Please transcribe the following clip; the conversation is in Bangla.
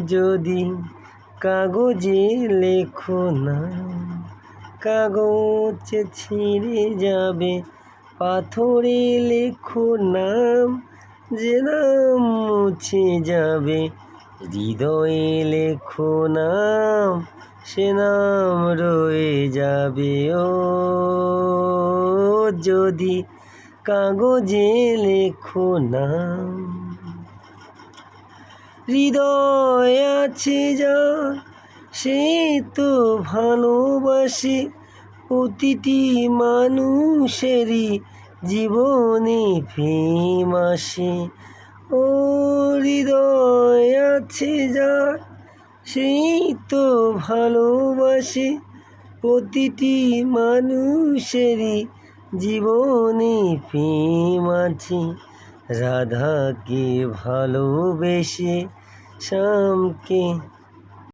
যদি কাগজে লেখো না, কাগজ ছিঁড়ে যাবে, পাথরে লেখো নাম, যে নাম মুছে যাবে, হৃদয়ে লেখো নাম, সে নাম রয়ে যাবে। ও যদি কাগজে লেখো নাম। হৃদয় আছে যার, সে তো ভালোবাসে, প্রতিটি মানুষেরই জীবনে প্রেম আসে। ও হৃদয় আছে যার, সেই তো ভালোবাসে, প্রতিটি মানুষেরই জীবনে প্রেম আছে। রাধাকে ভালোবেসে শ্যামকে